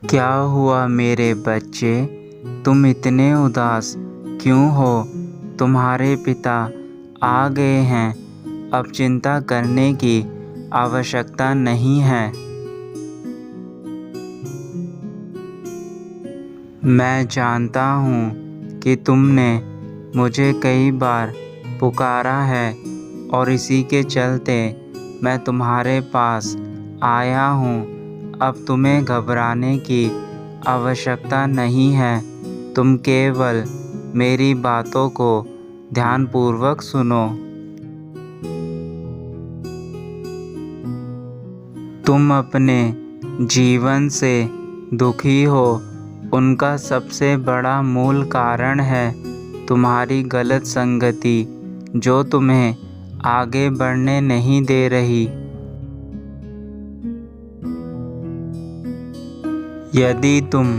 क्या हुआ मेरे बच्चे, तुम इतने उदास क्यों हो? तुम्हारे पिता आ गए हैं। अब चिंता करने की आवश्यकता नहीं है। मैं जानता हूँ कि तुमने मुझे कई बार पुकारा है और इसी के चलते मैं तुम्हारे पास आया हूँ। अब तुम्हें घबराने की आवश्यकता नहीं है। तुम केवल मेरी बातों को ध्यानपूर्वक सुनो। तुम अपने जीवन से दुखी हो, उनका सबसे बड़ा मूल कारण है तुम्हारी गलत संगति, जो तुम्हें आगे बढ़ने नहीं दे रही। यदि तुम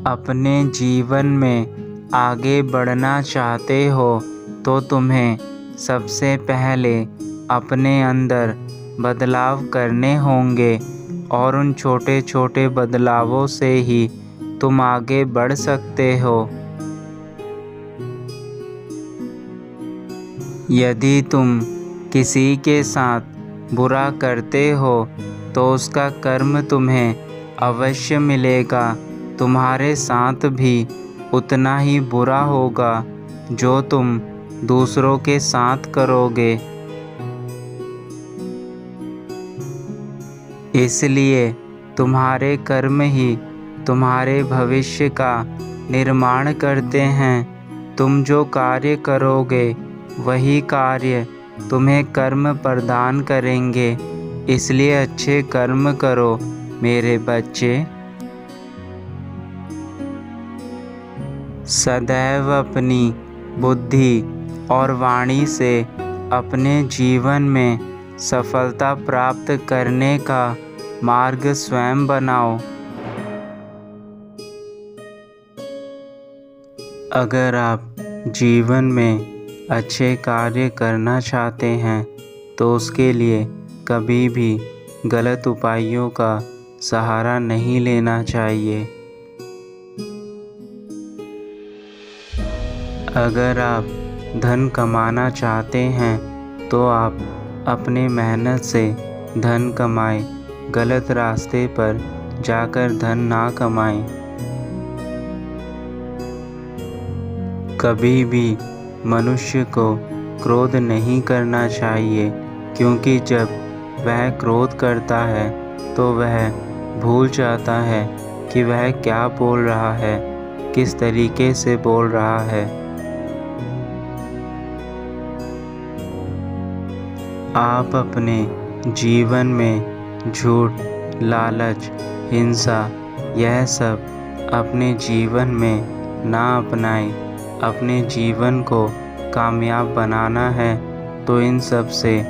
अपने जीवन में आगे बढ़ना चाहते हो तो तुम्हें सबसे पहले अपने अंदर बदलाव करने होंगे और उन छोटे छोटे बदलावों से ही तुम आगे बढ़ सकते हो। यदि तुम किसी के साथ बुरा करते हो तो उसका कर्म तुम्हें अवश्य मिलेगा। तुम्हारे साथ भी उतना ही बुरा होगा जो तुम दूसरों के साथ करोगे। इसलिए तुम्हारे कर्म ही तुम्हारे भविष्य का निर्माण करते हैं। तुम जो कार्य करोगे वही कार्य तुम्हें कर्म प्रदान करेंगे। इसलिए अच्छे कर्म करो मेरे बच्चे। सदैव अपनी बुद्धि और वाणी से अपने जीवन में सफलता प्राप्त करने का मार्ग स्वयं बनाओ। अगर आप जीवन में अच्छे कार्य करना चाहते हैं तो उसके लिए कभी भी गलत उपायों का सहारा नहीं लेना चाहिए। अगर आप धन कमाना चाहते हैं तो आप अपने मेहनत से धन कमाएं, गलत रास्ते पर जाकर धन ना कमाएं। कभी भी मनुष्य को क्रोध नहीं करना चाहिए, क्योंकि जब वह क्रोध करता है तो वह भूल जाता है कि वह क्या बोल रहा है, किस तरीके से बोल रहा है। आप अपने जीवन में झूठ, लालच, हिंसा यह सब अपने जीवन में ना अपनाएं। अपने जीवन को कामयाब बनाना है तो इन सब से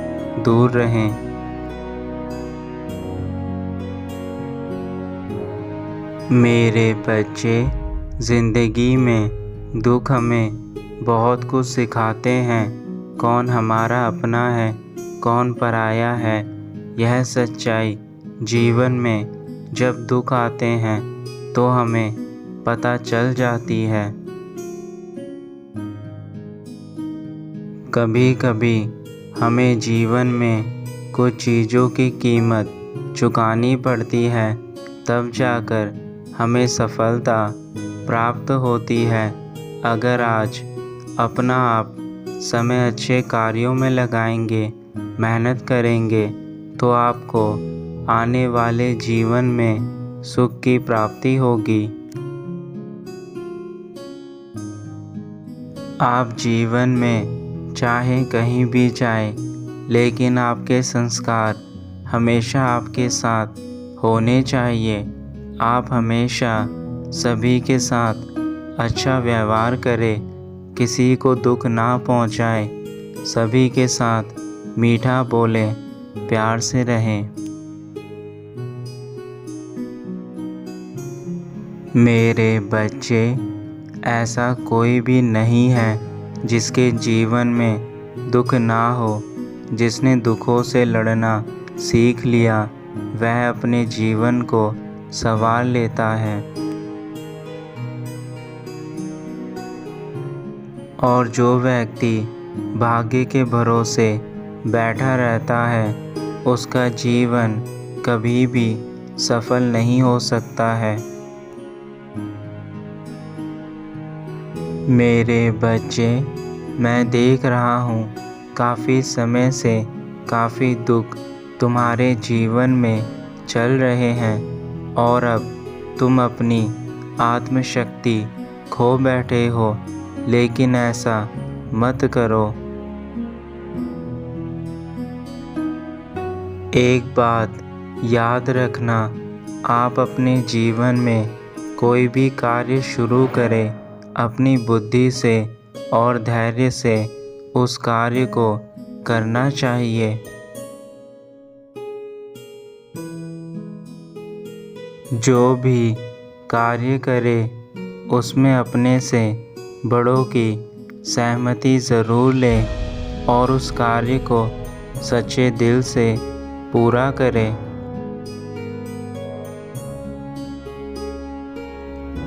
दूर रहें। मेरे बच्चे, ज़िंदगी में दुख हमें बहुत कुछ सिखाते हैं। कौन हमारा अपना है, कौन पराया है, यह सच्चाई जीवन में जब दुख आते हैं तो हमें पता चल जाती है। कभी कभी हमें जीवन में कुछ चीज़ों की कीमत चुकानी पड़ती है, तब जाकर हमें सफलता प्राप्त होती है। अगर आज अपना आप समय अच्छे कार्यों में लगाएंगे, मेहनत करेंगे तो आपको आने वाले जीवन में सुख की प्राप्ति होगी। आप जीवन में चाहे कहीं भी जाएं, लेकिन आपके संस्कार हमेशा आपके साथ होने चाहिए। आप हमेशा सभी के साथ अच्छा व्यवहार करें, किसी को दुख ना पहुंचाएं, सभी के साथ मीठा बोलें, प्यार से रहें। मेरे बच्चे, ऐसा कोई भी नहीं है जिसके जीवन में दुख ना हो। जिसने दुखों से लड़ना सीख लिया वह अपने जीवन को संवार लेता है। और जो व्यक्ति भाग्य के भरोसे बैठा रहता है उसका जीवन कभी भी सफल नहीं हो सकता है। मेरे बच्चे, मैं देख रहा हूँ काफ़ी समय से काफ़ी दुख तुम्हारे जीवन में चल रहे हैं और अब तुम अपनी आत्मशक्ति खो बैठे हो, लेकिन ऐसा मत करो। एक बात याद रखना, आप अपने जीवन में कोई भी कार्य शुरू करें, अपनी बुद्धि से और धैर्य से उस कार्य को करना चाहिए। जो भी कार्य करे उसमें अपने से बड़ों की सहमति ज़रूर लें और उस कार्य को सच्चे दिल से पूरा करें।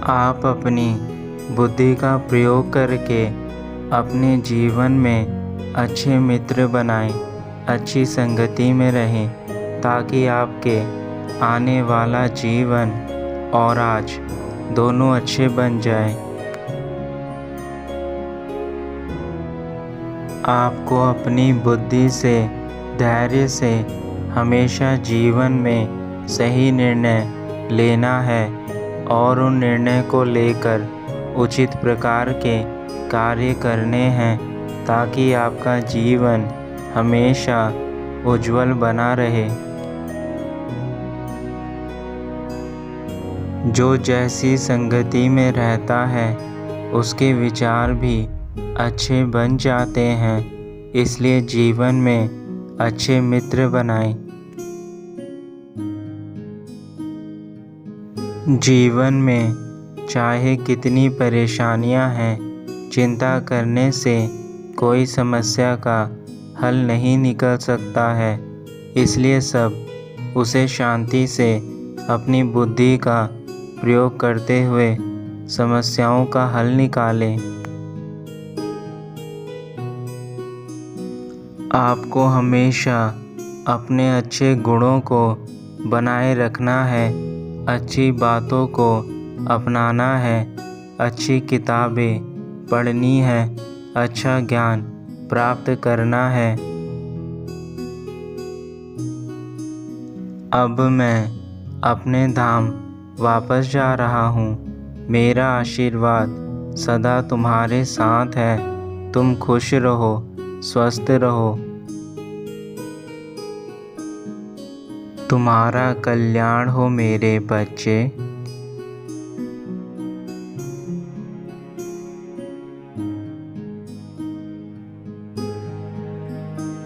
आप अपनी बुद्धि का प्रयोग करके अपने जीवन में अच्छे मित्र बनाएं, अच्छी संगति में रहें, ताकि आपके आने वाला जीवन और आज दोनों अच्छे बन जाएं। आपको अपनी बुद्धि से, धैर्य से हमेशा जीवन में सही निर्णय लेना है और उन निर्णय को लेकर उचित प्रकार के कार्य करने हैं, ताकि आपका जीवन हमेशा उज्जवल बना रहे। जो जैसी संगति में रहता है उसके विचार भी अच्छे बन जाते हैं, इसलिए जीवन में अच्छे मित्र बनाएं। जीवन में चाहे कितनी परेशानियां हैं, चिंता करने से कोई समस्या का हल नहीं निकल सकता है, इसलिए सब उसे शांति से अपनी बुद्धि का प्रयोग करते हुए समस्याओं का हल निकालें। आपको हमेशा अपने अच्छे गुणों को बनाए रखना है, अच्छी बातों को अपनाना है, अच्छी किताबें पढ़नी है, अच्छा ज्ञान प्राप्त करना है। अब मैं अपने धाम वापस जा रहा हूँ। मेरा आशीर्वाद सदा तुम्हारे साथ है। तुम खुश रहो, स्वस्थ रहो। तुम्हारा कल्याण हो मेरे बच्चे।